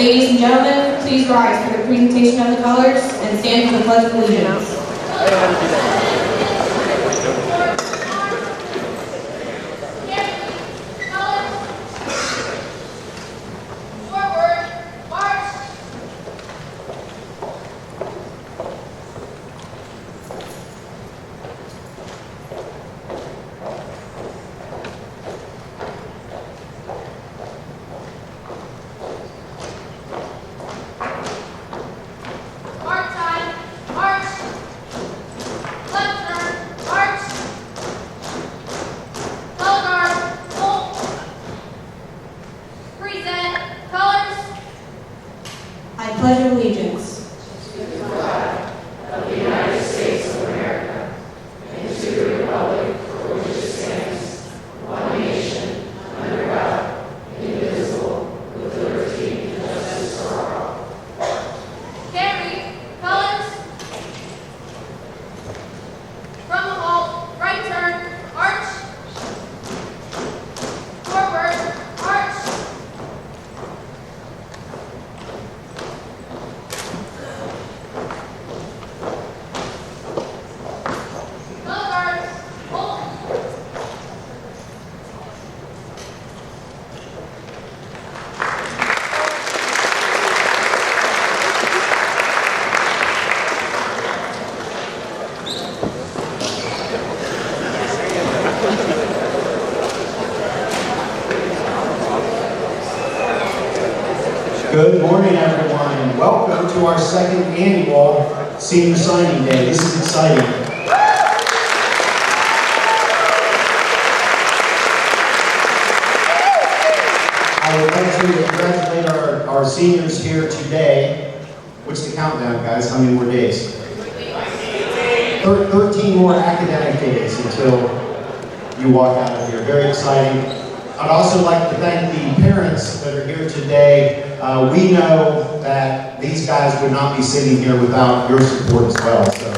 Ladies and gentlemen, please rise for the presentation of the colors and stand for the Pledge of Allegiance. I pledge allegiance to the flag of the United States of America and to the republic for which it stands, one nation, under God, indivisible, with liberty and justice for all. Carry, colors. From the halt, right turn, arch. Forward, arch. Good morning, everyone, and welcome to our second annual Senior Signing Day. This is exciting. I would like to congratulate our seniors here today. What's the countdown, guys? How many more days? 13 more academic days until you walk out of here. Very exciting. I'd also like to thank the parents that are here today. We know that these guys would not be sitting here without your support as well. So,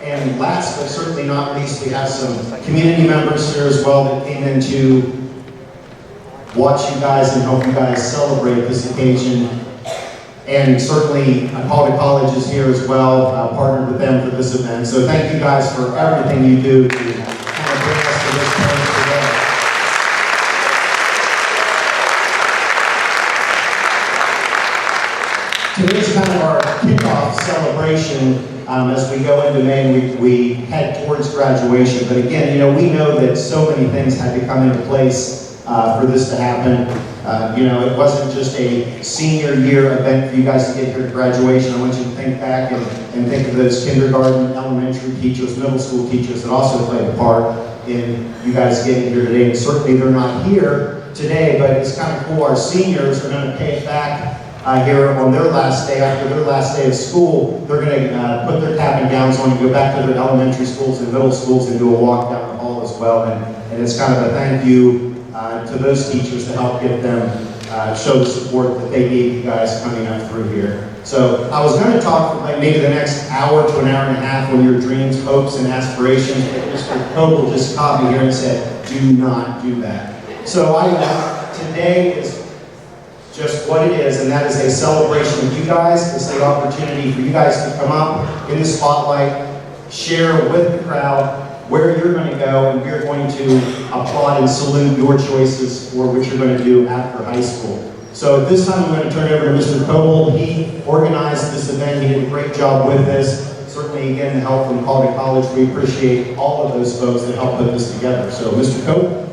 and last but certainly not least, we have some community members here as well that came in to watch you guys and help you guys celebrate this occasion. And certainly, Calder College is here as well, partnered with them for this event. So thank you guys for everything you do to kind of bring us to this point today. Today's kind of our kickoff celebration as we go into May and we head towards graduation. But again, we know that so many things had to come into place for this to happen. It wasn't just a senior year event for you guys to get here to graduation. I want you to think back and think of those kindergarten, elementary teachers, middle school teachers that also played a part in you guys getting here today. And certainly they're not here today, but it's kind of cool. Our seniors are going to pay it back here on their last day. After their last day of school, they're going to put their cap and gowns on and go back to their elementary schools and middle schools and do a walk down the hall as well. And it's kind of a thank you to those teachers to help get them show the support that they gave you guys coming up through here. So I was going to talk for maybe the next hour to an hour and a half on your dreams, hopes, and aspirations, but Mr. Coble just caught me here and said, do not do that. So today is just what it is, and that is a celebration of you guys. It's the opportunity for you guys to come up in the spotlight, share with the crowd where you're going to go, and we're going to applaud and salute your choices for what you're going to do after high school. So at this time, I'm going to turn it over to Mr. Coble. He organized this event. He did a great job with this. Certainly, again, the help from Calder College. We appreciate all of those folks that helped put this together. So, Mr. Coble.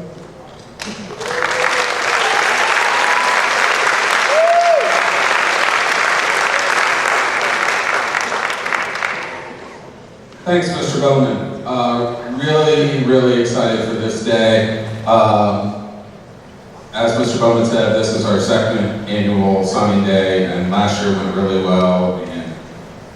Thanks, Mr. Bowman. Really excited for this day. As Mr. Bowman said, this is our second annual signing day, and last year went really well, and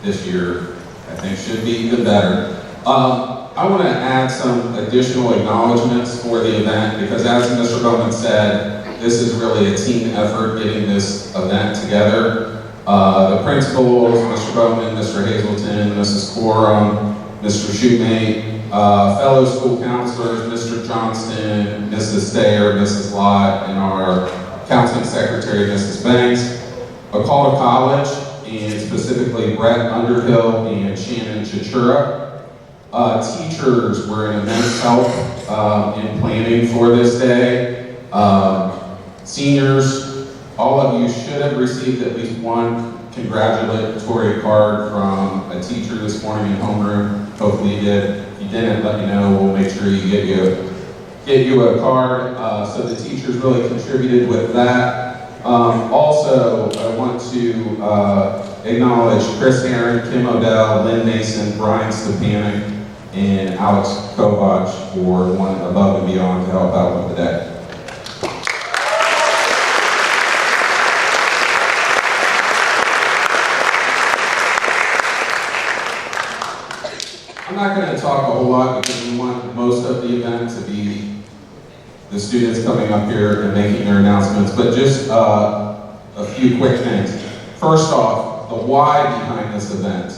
this year I think should be even better. I want to add some additional acknowledgments for the event, because as Mr. Bowman said, this is really a team effort getting this event together. The principals, Mr. Bowman, Mr. Hazelton, Mrs. Coram, Mr. Shoemate, fellow school counselors, Mr. Johnston, Mrs. Thayer, Mrs. Lott, and our counseling secretary, Mrs. Banks. A call to college, and specifically Brett Underhill and Shannon Chichura. Teachers were an immense help in planning for this day. Seniors, all of you should have received at least one congratulatory card from a teacher this morning in homeroom. Hopefully you did. If you didn't, let me know. We'll make sure you get you a card. So the teachers really contributed with that. Also, I want to acknowledge Chris Herron, Kim Odell, Lynn Mason, Brian Stepanek, and Alex Kovach for one above and beyond to help out with the day. I'm not going to talk a whole lot because we want most of the event to be the students coming up here and making their announcements, but just a few quick things. First off, the why behind this event.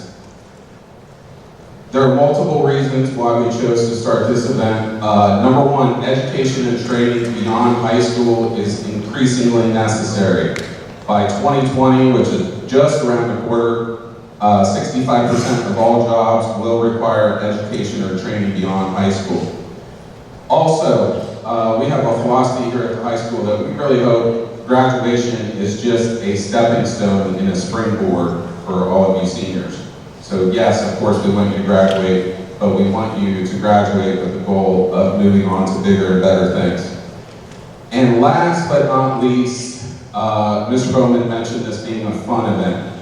There are multiple reasons why we chose to start this event. Number one, education and training beyond high school is increasingly necessary. By 2020, which is just around the corner, 65% of all jobs will require education or training beyond high school. Also, we have a philosophy here at the high school that we really hope graduation is just a stepping stone and a springboard for all of you seniors. So yes, of course we want you to graduate, but we want you to graduate with the goal of moving on to bigger and better things. And last but not least, Mr. Bowman mentioned this being a fun event.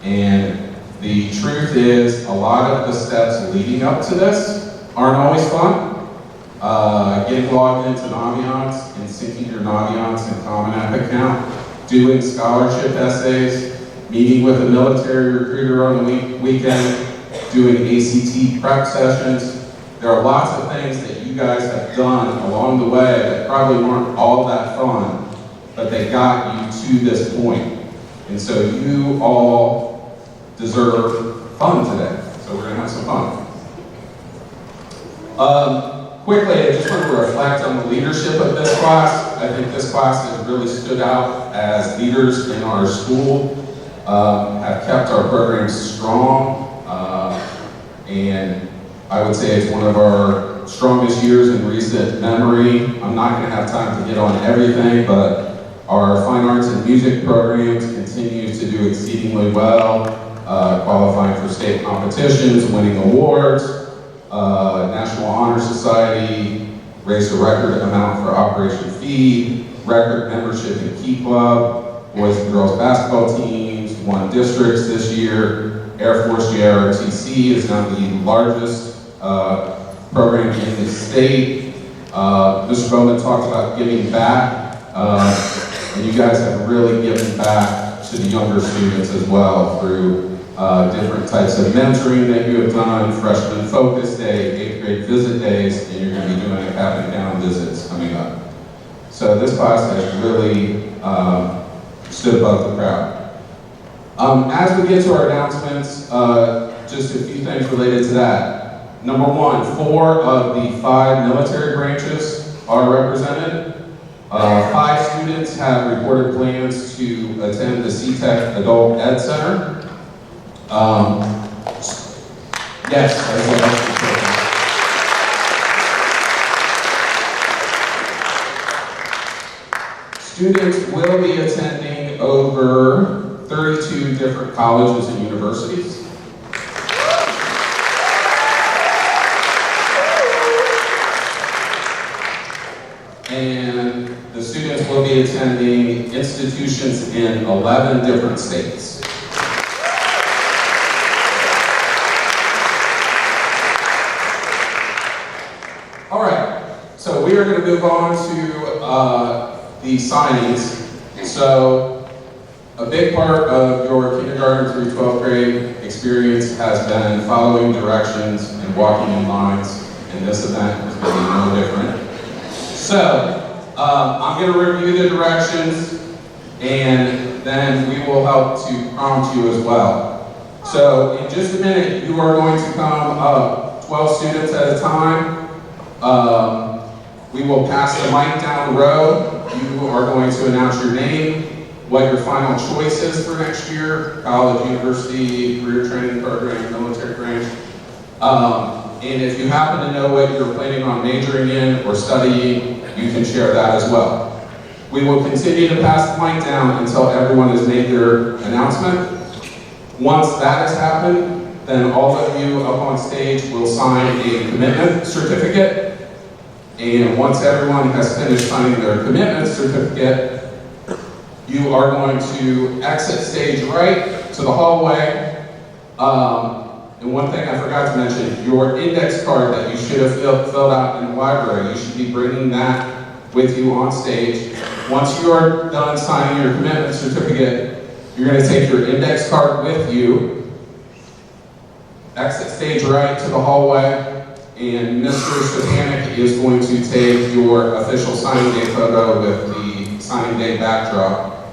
And the truth is, a lot of the steps leading up to this aren't always fun. Getting logged into Naviance and syncing your Naviance and Common App account, doing scholarship essays, meeting with a military recruiter on the weekend, doing ACT prep sessions. There are lots of things that you guys have done along the way that probably weren't all that fun, but they got you to this point. And so you all deserve fun today. So we're gonna have some fun. Quickly, I just want to reflect on the leadership of this class. I think this class has really stood out as leaders in our school, have kept our programs strong, and I would say it's one of our strongest years in recent memory. I'm not going to have time to get on everything, but our fine arts and music programs continue to do exceedingly well, qualifying for state competitions, winning awards. National Honor Society raised a record amount for Operation Feed, record membership in Key Club, boys and girls basketball teams, won districts this year. Air Force JROTC is now the largest program in the state. Mr. Bowman talked about giving back, and you guys have really given back to the younger students as well through different types of mentoring that you have done, freshman focus day, 8th grade visit days, and you're going to be doing a cap and gown visits coming up. So this class has really stood above the crowd. As we get to our announcements, just a few things related to that. Number one, 4 of the 5 military branches are represented. 5 students have reported plans to attend the CTEC Adult Ed Center. Yes, that's what I'm saying. Students will be attending over 32 different colleges and universities. And the students will be attending institutions in 11 different states. All right, so we are going to move on to the signings. So a big part of your kindergarten through 12th grade experience has been following directions and walking in lines, and this event is going to be no different. So I'm going to review the directions, and then we will help to prompt you as well. So in just a minute, you are going to come up 12 students at a time. We will pass the mic down the row. You are going to announce your name, what your final choice is for next year, college, university, career training program, military branch. And if you happen to know what you're planning on majoring in or studying, you can share that as well. We will continue to pass the mic down until everyone has made their announcement. Once that has happened, then all of you up on stage will sign a commitment certificate. And once everyone has finished signing their commitment certificate, you are going to exit stage right to the hallway. And one thing I forgot to mention, your index card that you should have filled out in the library, you should be bringing that with you on stage. Once you are done signing your commitment certificate, you're going to take your index card with you, exit stage right to the hallway, and Mr. Stepanek is going to take your official signing day photo with the signing day backdrop.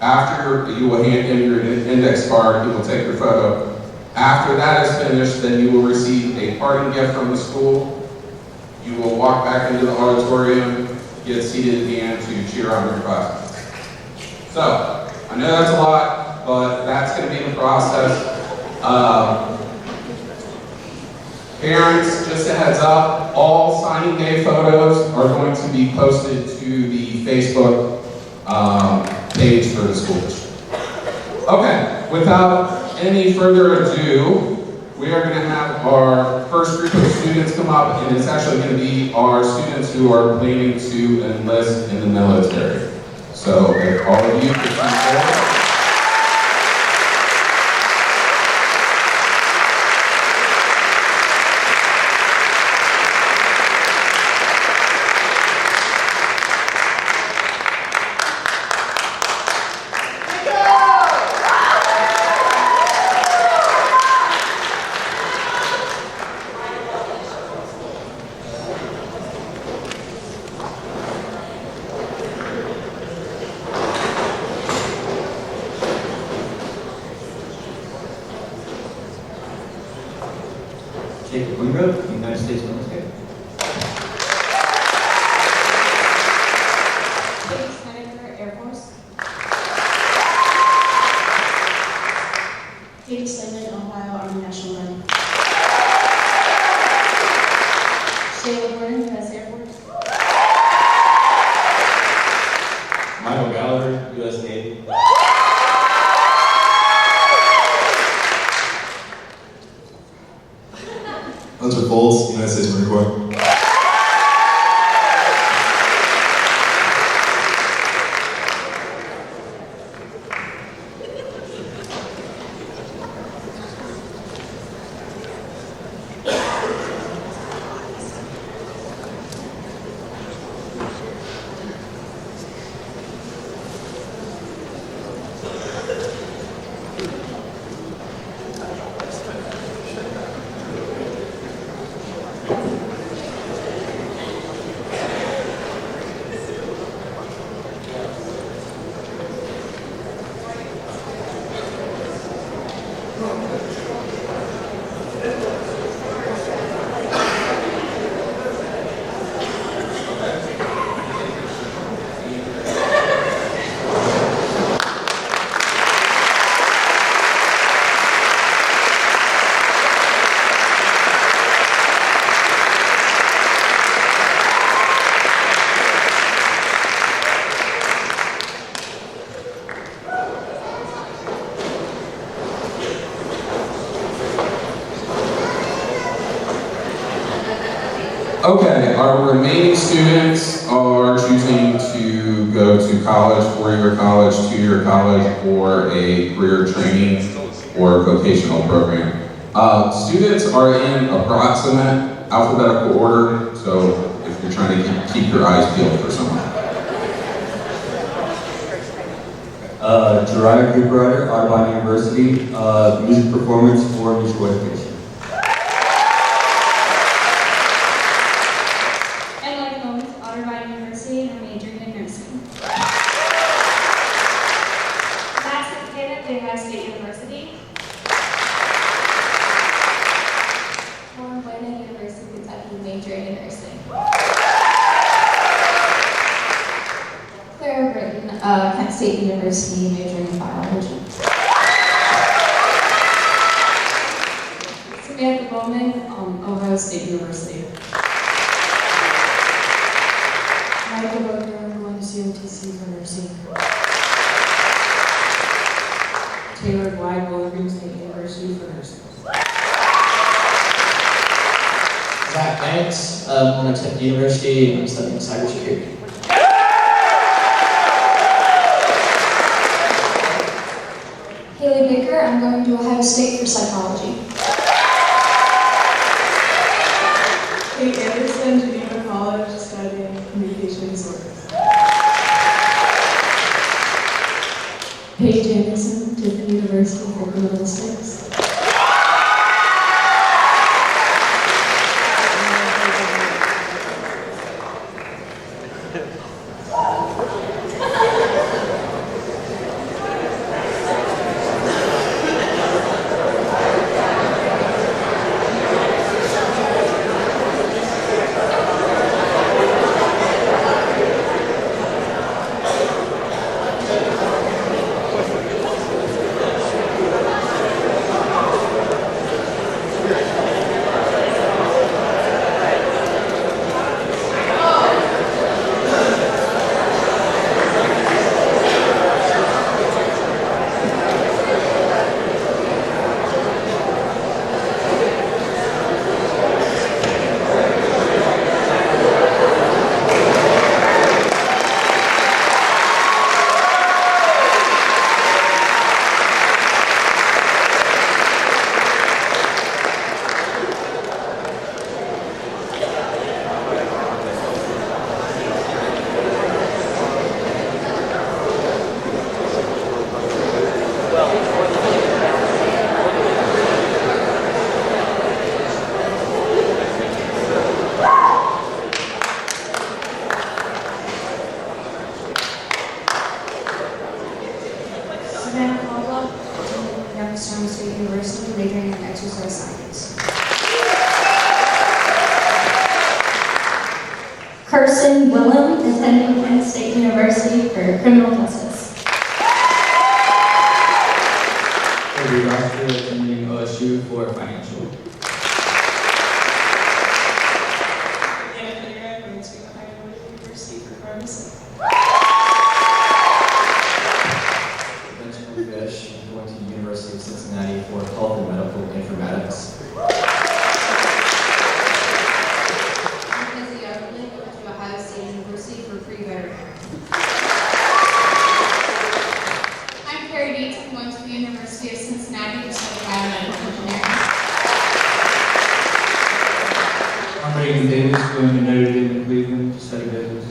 After you will hand him your index card, he will take your photo. After that is finished, then you will receive a parting gift from the school. You will walk back into the auditorium, get seated at the end to cheer on your classmates. So, I know that's a lot, but that's going to be the process. Parents, just a heads up, all signing day photos are going to be posted to the Facebook page for the school district. Okay, without any further ado, we are going to have our first group of students come up, and it's actually going to be our students who are planning to enlist in the military. So if all of you could come forward. United States military. Senator, Air Force. Katie Slayman, Ohio Army National Guard. Shayla Gordon, U.S. Air Force. Michael Gallagher, U.S. Navy. Hunter Foltz, United States Marine Corps. Okay, our remaining students are choosing to go to college, four-year college, two-year college, or a career training or vocational program. Students are in approximate alphabetical order, so if you're trying to keep your eyes peeled for someone. Jariah Cooper, Audubon University, music performance for musical education. Max State University. State University, majoring in biology. Samantha Bowman, Ohio State University. Michael Booker, I'm going to COTC for nursing. Taylor Glide, Bowling Green State University for nursing. Zach Banks, I'm going to Tech University and I'm studying cybersecurity. Haley Baker, I'm going to Ohio State for psychology. Kate Anderson, Geneva College, studying communication disorders. Paige Anderson, Tiffin University for journalistics. State University, majoring in exercise science. Kirsten Willem, attending Penn State University for criminal justice. Avery Roster, attending OSU for financial. Anthony Red, going to Ohio University for pharmacy. Benjamin Fish, going to the University of Cincinnati for health and medical informatics. Mackenzie Everly, going to Ohio State University for pre-veterinary. I'm Carrie Dietz. I'm going to the University of Cincinnati to study biomedical engineering. I'm Reagan Davis, going to Notre Dame in Cleveland to study business.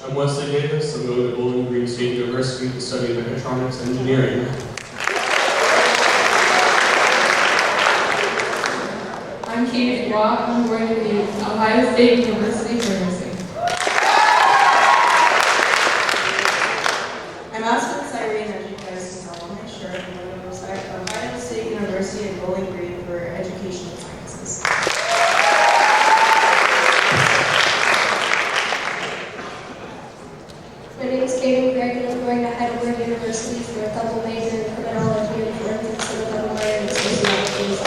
I'm Wesley Davis. I'm going to Bowling Green State University to study mechatronics engineering. I'm Katie Watt. I'm going to the Ohio State University for nursing. I'm Aspen Cyrene, as you guys can tell on my shirt. I'm going to Ohio State University at Bowling Green for educational sciences. My name is Katie Gregg, and I'm going to Heidelberg University for a double major in criminology and forensics and a double minor in sociology.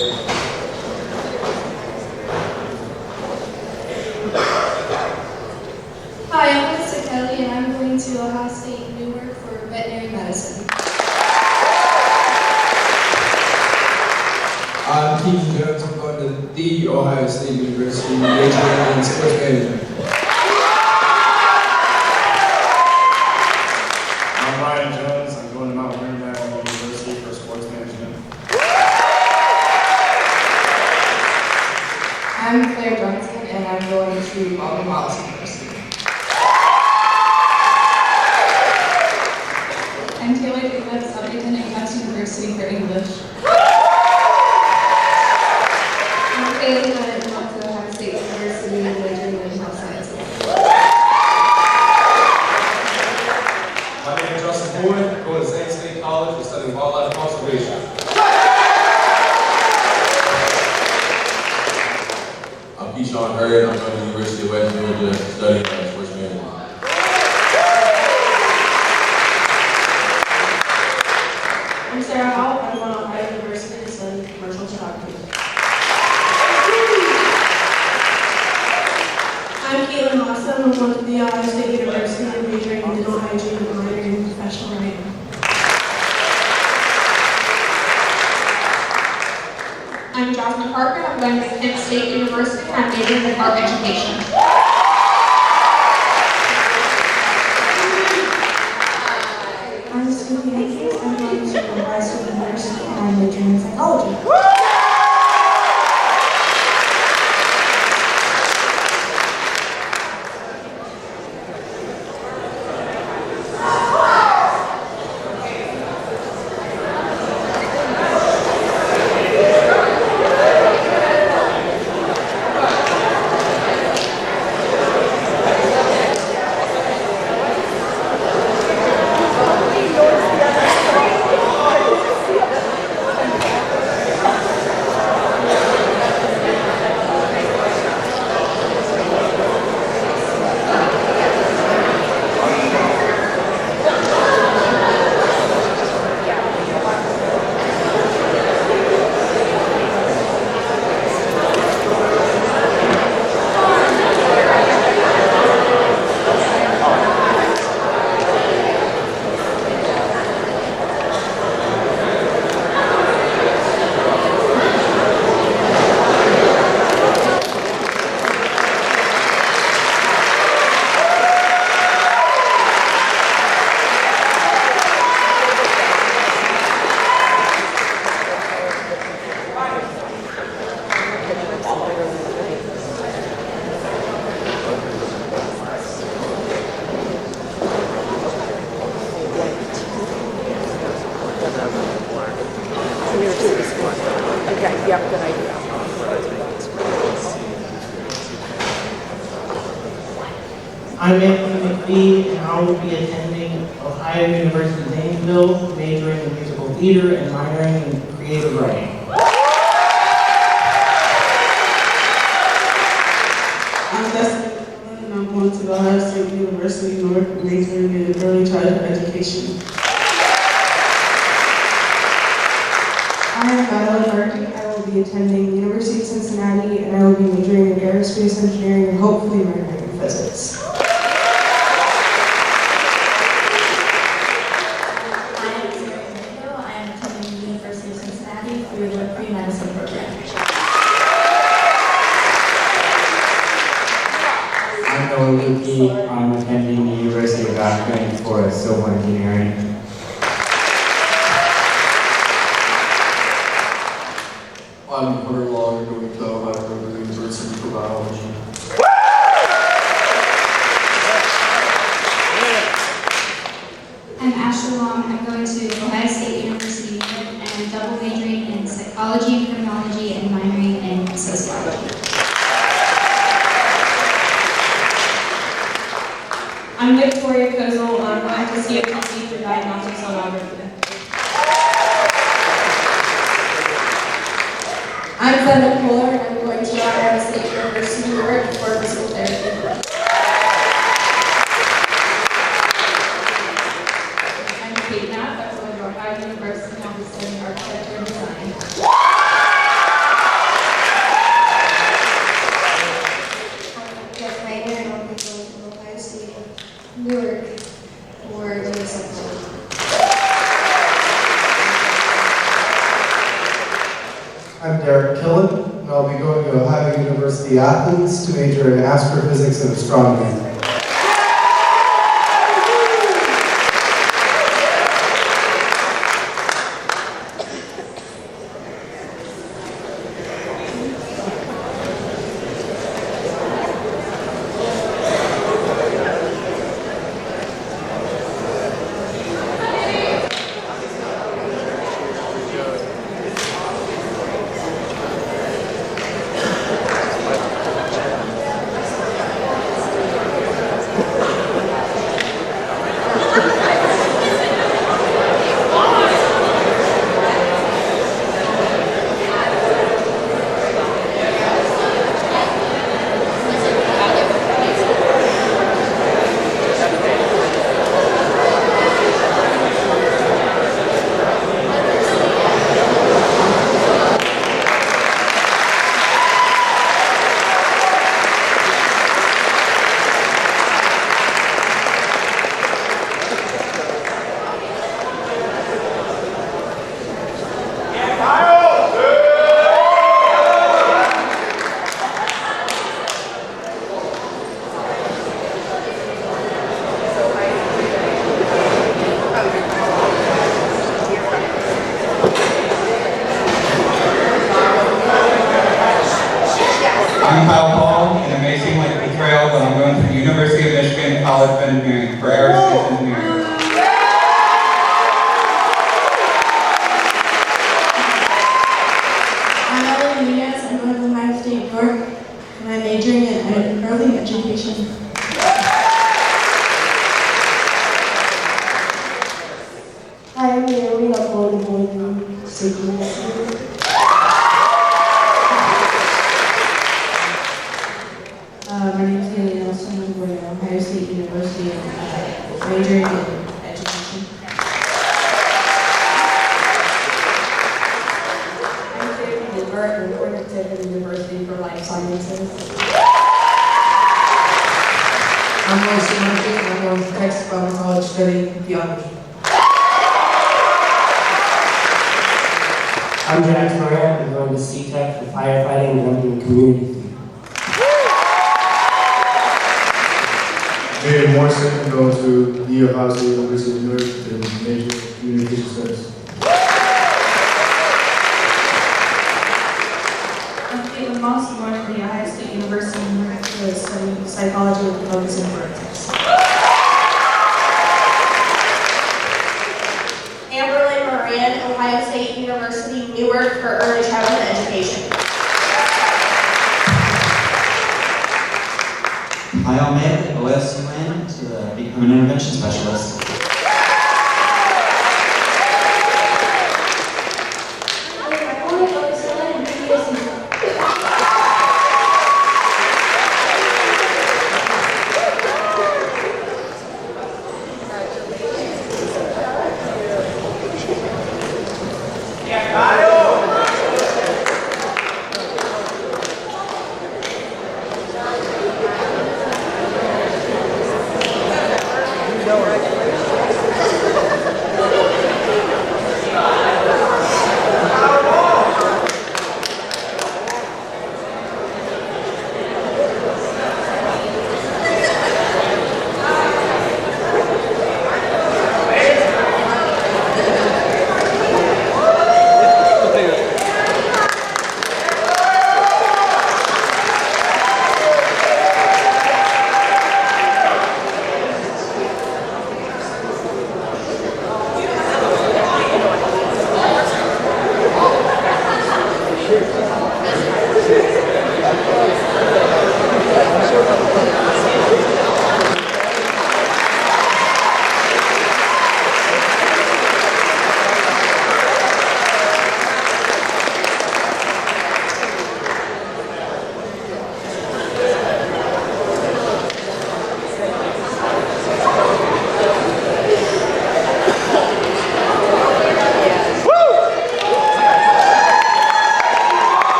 Hi, I'm Melissa Kelly, and I'm going to Ohio State Newark for veterinary medicine. I'm Keith Jones. I'm going to the Ohio State University, majoring in sports management. I'm Ryan Jones. I'm going to Mount Vernon University for sports management. I'm Claire Johnson, and I'm going to Baldwin Wallace University. I'm Taylor Jacobs. I'll be attending Tufts University for English. I'm Kaylee Hunt, and I'm to Ohio State University, majoring in health sciences. My name is Justin Boyd. Going to Saint State College and studying wildlife conservation. I'm Keyshawn Hurd. I'm from the University of West Georgia studying sports management. I'm Sarah Howell. I'm going to Ohio University to study commercial photography. I'm Caitlin Lawson. I'm going to the Ohio State University and majoring in dental hygiene and minoring in professional writing. I'm Jasmine Parker. I'm going to Kent State University and I'm majoring in art education. I'm Sophie Hankins. I'm going to Ohio State University and I'm majoring in psychology. I'm Anthony McPhee, and I will be attending Ohio University Zanesville, majoring in musical theater and minoring in creative writing. I'm Destiny Cullen, and I'm going to the Ohio State University North, majoring in early childhood education. I am Madeline Markey. I will be attending the University of Cincinnati, and I will be majoring in aerospace engineering and hopefully minoring in physics. I'm attending the University of Akron for civil engineering. I'm Hunter Long, going to Ohio University for biology. I'm Ashley Long. I'm going to Ohio State University and I'm double majoring in psychology and criminology and minoring in sociology. I'm Victoria Kozel. I'm going to CFTC for diagnostic sonography. I'm Glenda Kohler, and I'm going to Ohio State University, Newark for physical therapy. I'm Kate Knapp. I'm going to Ohio University and I'll be studying architecture and design. I'm Derek Killen, and I'll be going to Ohio University Athens to major in astrophysics and astronomy. I'm Kyle Paul, and it may seem like a betrayal, but I'm going to the University of Michigan College of Engineering for aerospace engineering. I'm Ellen Nunez. I'm going to Ohio State, New York, and I'm majoring in early education. Hi, I'm Naomi. I'm going to Bowling State University. My name is Haley Nelson. I'm going to Ohio State University and majoring in education. I'm David Gilbert. I'm going to Tech University for Life Sciences. I'm Melissa Murphy, and I'm going to Texas Bible College studying theology. I'm Jack Moran. I'm going to C-Tech for firefighting, and I'm doing community theater. David Morrison, I'm going to the Ohio State University of New York to major in communication studies. I'm Caitlin Moss. I'm going to the Ohio State University in New York to study psychology with a focus in forensics. Amberlyn Moran, Ohio State University, Newark for early childhood education. Kyle May, OSUN, to become an intervention specialist.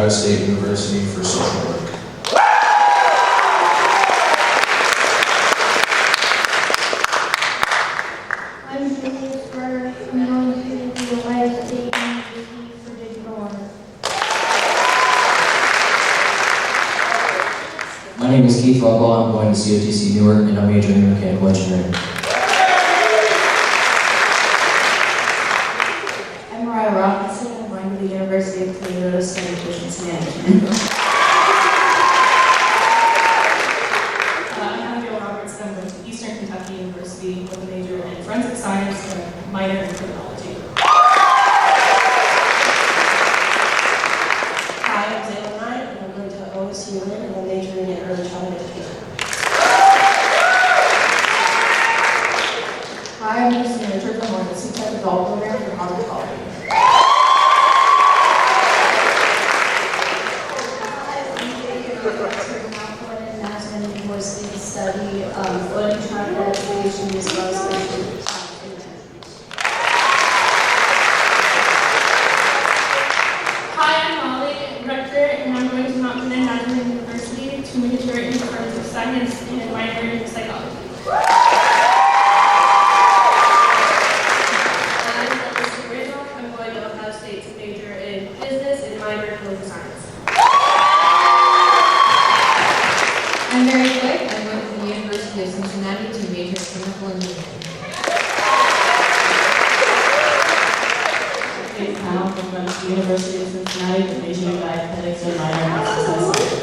Ohio State University for social work. I'm Julius Burr. I'm going to the Ohio State University for digital art. My name is Keith Rockwell. I'm going to COTC Newark, and I'm majoring in mechanical engineering. I'm Mariah Robinson. I'm going to the University of Toledo to study business management. I'm Joe Robertson. I'm going to Eastern Kentucky University with a major in forensic science and a minor in criminology. Hi, I'm Zayla Knight, and I'm going to OSU and I'm majoring in early childhood education. Hi, I'm Christina Richard. I'm on the CTEC Adult Program for cosmetology. University to study early childhood education as well as special Hi, I'm Molly Rector, and I'm going to Mount Vernon National University to major in forensic science and minor in psychology. I'm going to Ohio State to major in business and minor in political science. I'm Mary Quick. I'm going to the University of Cincinnati to major in chemical engineering. Kate Powell from the University of Cincinnati to major in dietetics and minor in exercise science.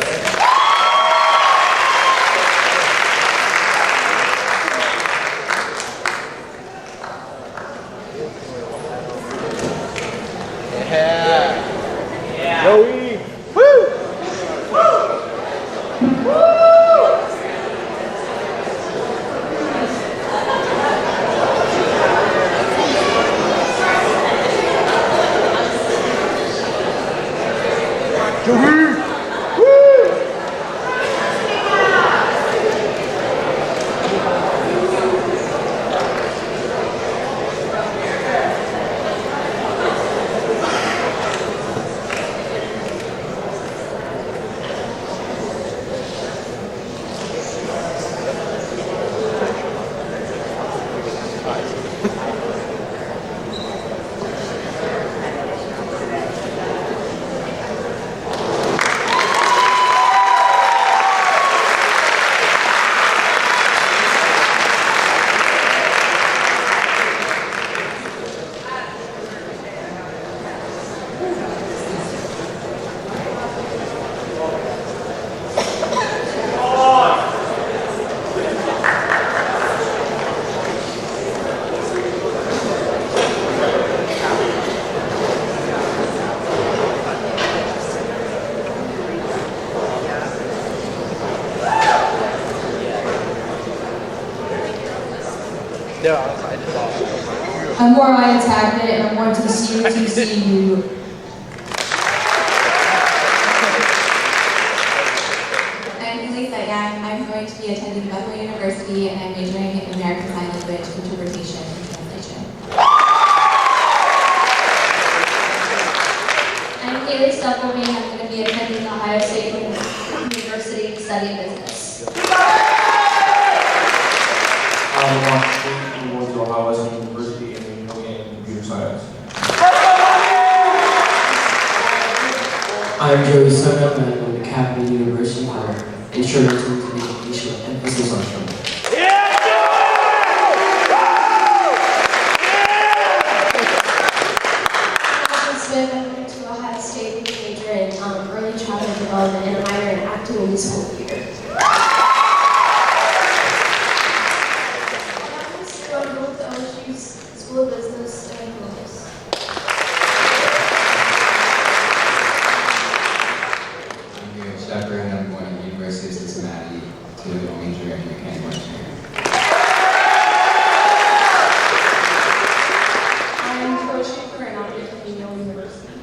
Joey! Woo! I'm Mariah Tagnett, and I'm going to the CUTCU. I'm Lisa Yang. I'm going to be attending Bethel University, and I'm majoring in American Sign Language interpretation and translation. I'm Haley Stuppelman. I'm going to be attending Ohio State University to study business. I'm going to Ohio State University and majoring in computer science. I'm Joey Soto, and I'm going to Capital University for insurance and education with emphasis on film. Smith. I'm going to Ohio State with a major in early childhood development and a minor in acting and musical theater. I'm going to OSU's School of Business and Economics. I'm Gary Shepard, and I'm going to the University of Cincinnati to major in mechanical engineering. I'm Coach Schaefer, and I'll be attending Yale University.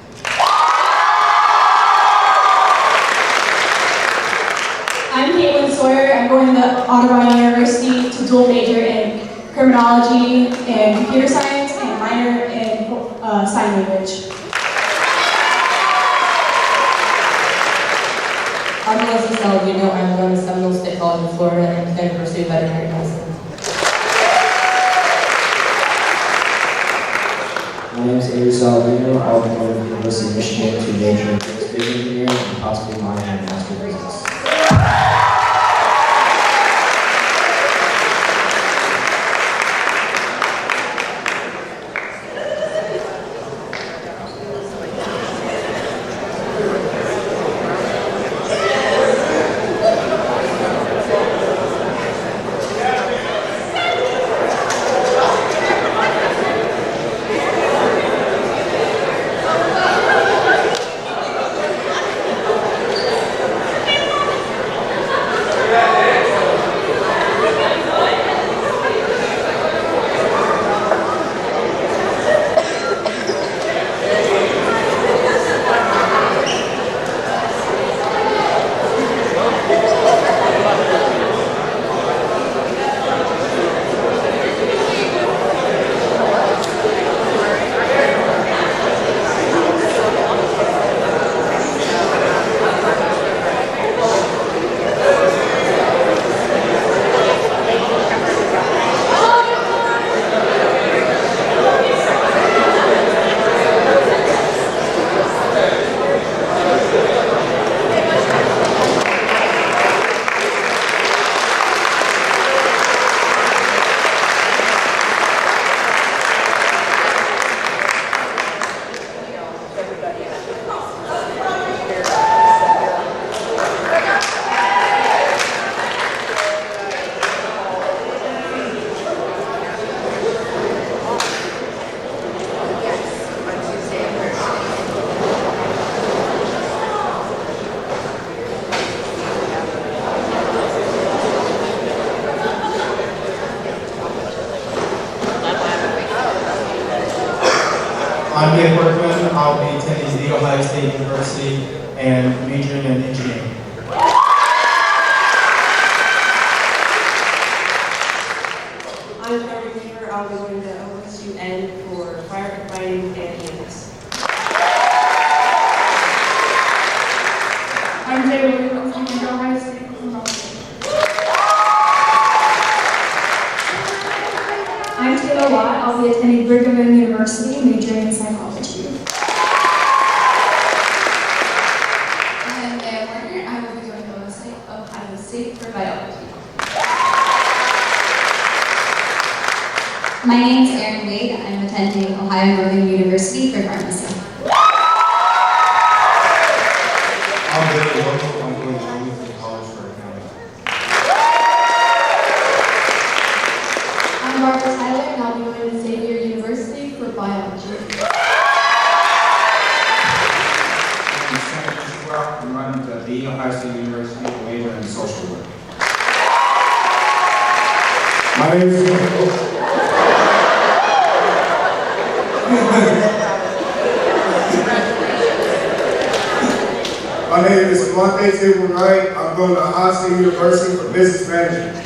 I'm Caitlin Sawyer. I'm going to Audubon University to dual major in criminology and computer science and minor in sign language. I'm Leslie Saladino. I'm going to Seminole State College in Florida and the University of Veterinary Medicine. My name is Avery Saladino. I will be going to the University of Michigan to major in space engineering and possibly minor in astrophysics. I'm Nick Workman. I'll be attending The Ohio State University and majoring in engineering. I'm Carrie Weaver. I'll be going to OSUN for firefighting and EMS. I'm Jay Williams. I'm from Ohio State. I'm Taylor Watt. I'll be attending Brigham Young University, majoring in psychology. And Warner, I will be going to Ohio State for biology. My name is Erin Wade. I'm attending Ohio Northern University for pharmacy. I'm Billy Local. I'm going to Wilmington College for accounting. I'm Barbara Tyler, and I'll be going to Xavier University for biology. I'm Sam Ishwar. I'm running to the Ohio State University to major in social work. My name is My name is Monte Table Wright. I'm going to Ohio State University for business management.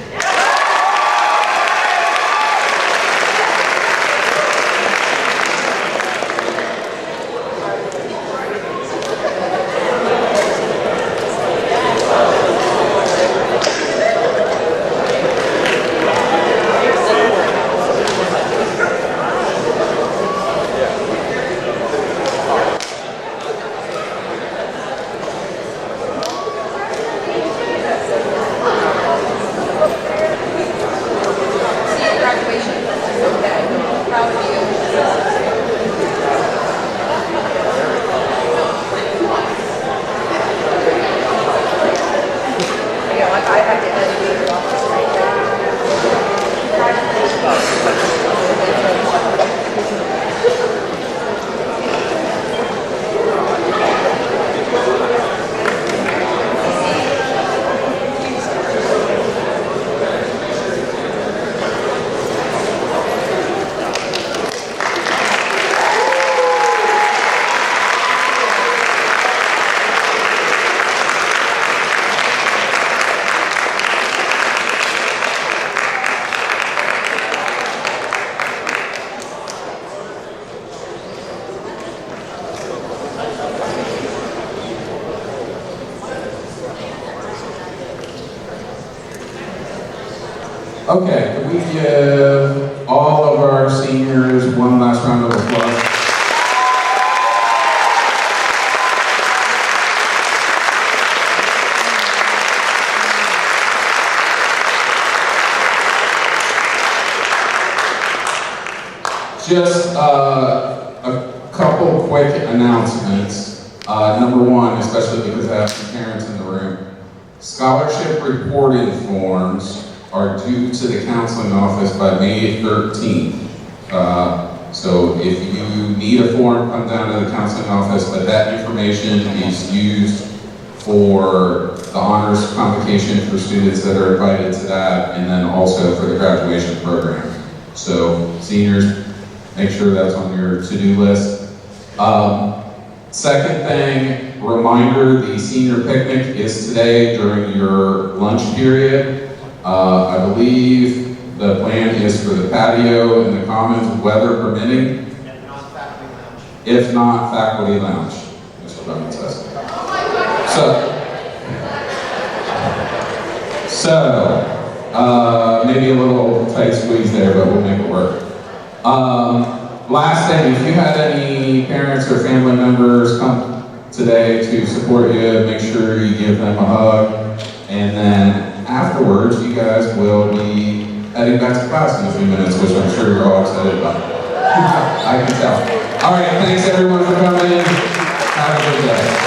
Okay, can we give all of our seniors one last round of applause? Just a couple quick announcements. Number one, especially because I have some parents in the room, scholarship reporting forms are due to the counseling office by May 13th. So if you need a form, come down to the counseling office, but that information is used for the honors convocation for students that are invited to that, and then also for the graduation program. So seniors, make sure that's on your to-do list. Second thing, reminder, the senior picnic is today during your lunch period. I believe the plan is for the patio and the commons, weather permitting. If not, faculty lounge. That's what Bowman says. So maybe a little tight squeeze there, but we'll make it work. Last thing, if you had any parents or family members come today to support you, make sure you give them a hug. And then afterwards, you guys will be heading back to class in a few minutes, which I'm sure you're all excited about. I can tell. All right, thanks everyone for coming in. Have a good day.